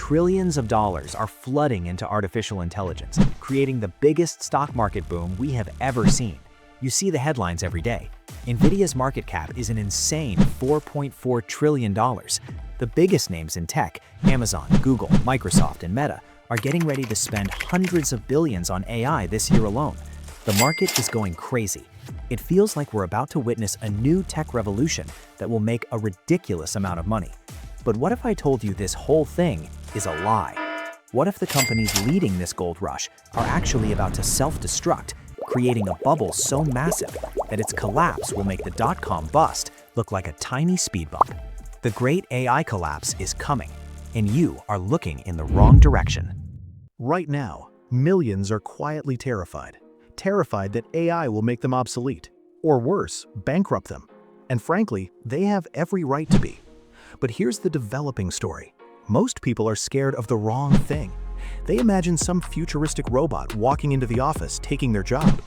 trillions of dollars are flooding into artificial intelligence, creating the biggest stock market boom we have ever seen. You see the headlines every day. NVIDIA's market cap is an insane $4.4 trillion. The biggest names in tech, Amazon, Google, Microsoft, and Meta, are getting ready to spend hundreds of billions on AI this year alone. The market is going crazy. It feels like we're about to witness a new tech revolution that will make a ridiculous amount of money. But what if I told you this whole thing is a lie? What if the companies leading this gold rush are actually about to self-destruct, creating a bubble so massive that its collapse will make the dot-com bust look like a tiny speed bump? The great AI collapse is coming, and you are looking in the wrong direction. Right now, millions are quietly terrified that AI will make them obsolete, or worse, bankrupt them. And frankly, they have every right to be. But here's the developing story. Most people are scared of the wrong thing. They imagine some futuristic robot walking into the office taking their job.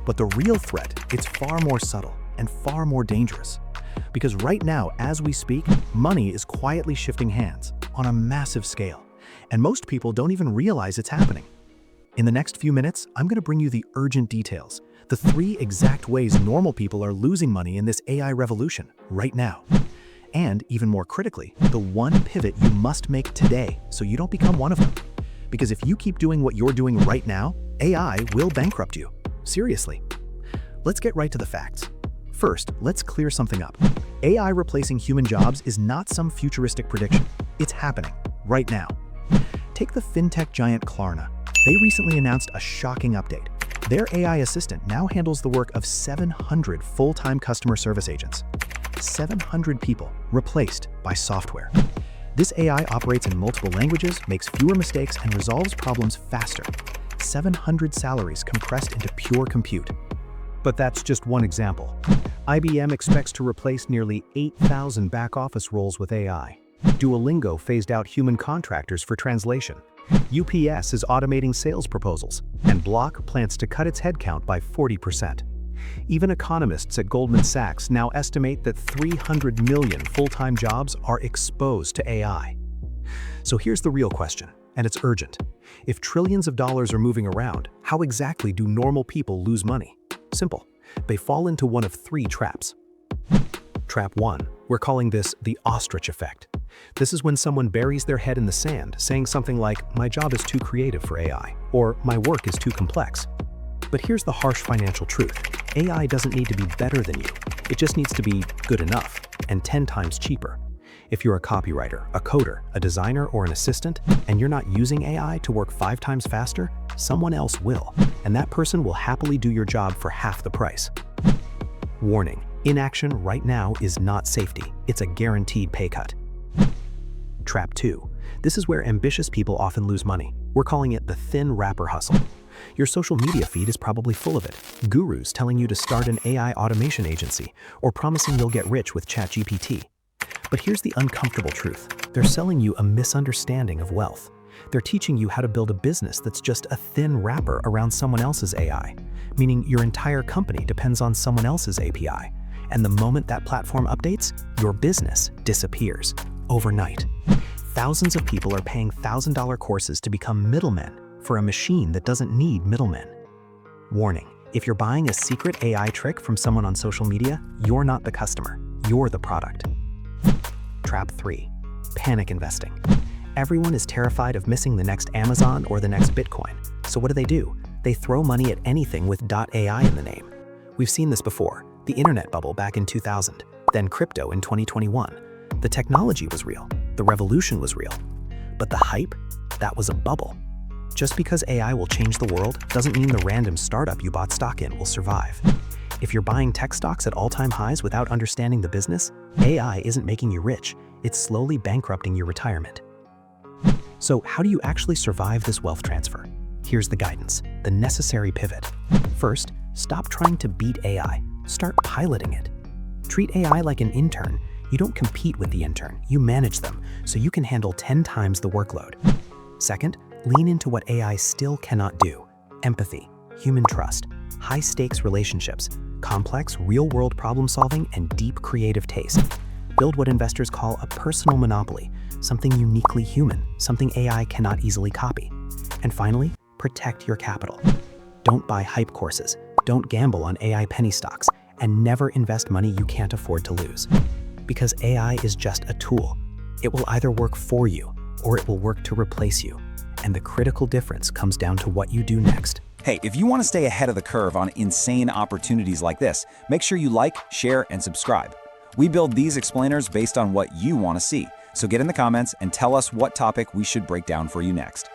But the real threat, it's far more subtle and far more dangerous. Because right now, as we speak, money is quietly shifting hands on a massive scale. And most people don't even realize it's happening. In the next few minutes, I'm going to bring you the urgent details, the 3 exact ways normal people are losing money in this AI revolution right now. And even more critically, the one pivot you must make today so you don't become one of them. Because if you keep doing what you're doing right now, AI will bankrupt you. Seriously. Let's get right to the facts. First, let's clear something up. AI replacing human jobs is not some futuristic prediction. It's happening right now. Take the fintech giant Klarna. They recently announced a shocking update. Their AI assistant now handles the work of 700 full-time customer service agents. 700 people replaced by software. This AI operates in multiple languages, makes fewer mistakes, and resolves problems faster. 700 salaries compressed into pure compute. But that's just one example. IBM expects to replace nearly 8,000 back-office roles with AI. Duolingo phased out human contractors for translation. UPS is automating sales proposals, and Block plans to cut its headcount by 40%. Even economists at Goldman Sachs now estimate that 300 million full-time jobs are exposed to AI. So here's the real question, and it's urgent. If trillions of dollars are moving around, how exactly do normal people lose money? Simple. They fall into one of 3 traps. Trap 1. We're calling this the ostrich effect. This is when someone buries their head in the sand, saying something like, "My job is too creative for AI," or "My work is too complex." But here's the harsh financial truth. AI doesn't need to be better than you. It just needs to be good enough, and 10 times cheaper. If you're a copywriter, a coder, a designer, or an assistant, and you're not using AI to work 5 times faster, someone else will, and that person will happily do your job for half the price. Warning: inaction right now is not safety. It's a guaranteed pay cut. Trap 2. This is where ambitious people often lose money. We're calling it the thin wrapper hustle. Your social media feed is probably full of it. Gurus telling you to start an AI automation agency, or promising you'll get rich with ChatGPT. But here's the uncomfortable truth. They're selling you a misunderstanding of wealth. They're teaching you how to build a business that's just a thin wrapper around someone else's AI, meaning your entire company depends on someone else's API. And the moment that platform updates, your business disappears overnight. Thousands of people are paying $1,000 courses to become middlemen for a machine that doesn't need middlemen. Warning: if you're buying a secret AI trick from someone on social media, you're not the customer, you're the product. Trap 3. Panic investing. Everyone is terrified of missing the next Amazon or the next Bitcoin. So what do? They throw money at anything with .ai in the name. We've seen this before. The internet bubble back in 2000, then crypto in 2021. The technology was real, the revolution was real. But the hype? That was a bubble. Just because AI will change the world doesn't mean the random startup you bought stock in will survive. If you're buying tech stocks at all-time highs without understanding the business, AI isn't making you rich, it's slowly bankrupting your retirement. So how do you actually survive this wealth transfer? Here's the guidance, the necessary pivot. First, stop trying to beat AI, start piloting it. Treat AI like an intern. You don't compete with the intern, you manage them, so you can handle 10 times the workload. Second, lean into what AI still cannot do: empathy, human trust, high-stakes relationships, complex real-world problem-solving, and deep creative taste. Build what investors call a personal monopoly, something uniquely human, something AI cannot easily copy. And finally, protect your capital. Don't buy hype courses, don't gamble on AI penny stocks, and never invest money you can't afford to lose. Because AI is just a tool. It will either work for you, or it will work to replace you. And the critical difference comes down to what you do next. Hey, if you want to stay ahead of the curve on insane opportunities like this, make sure you like, share, and subscribe. We build these explainers based on what you want to see, so get in the comments and tell us what topic we should break down for you next.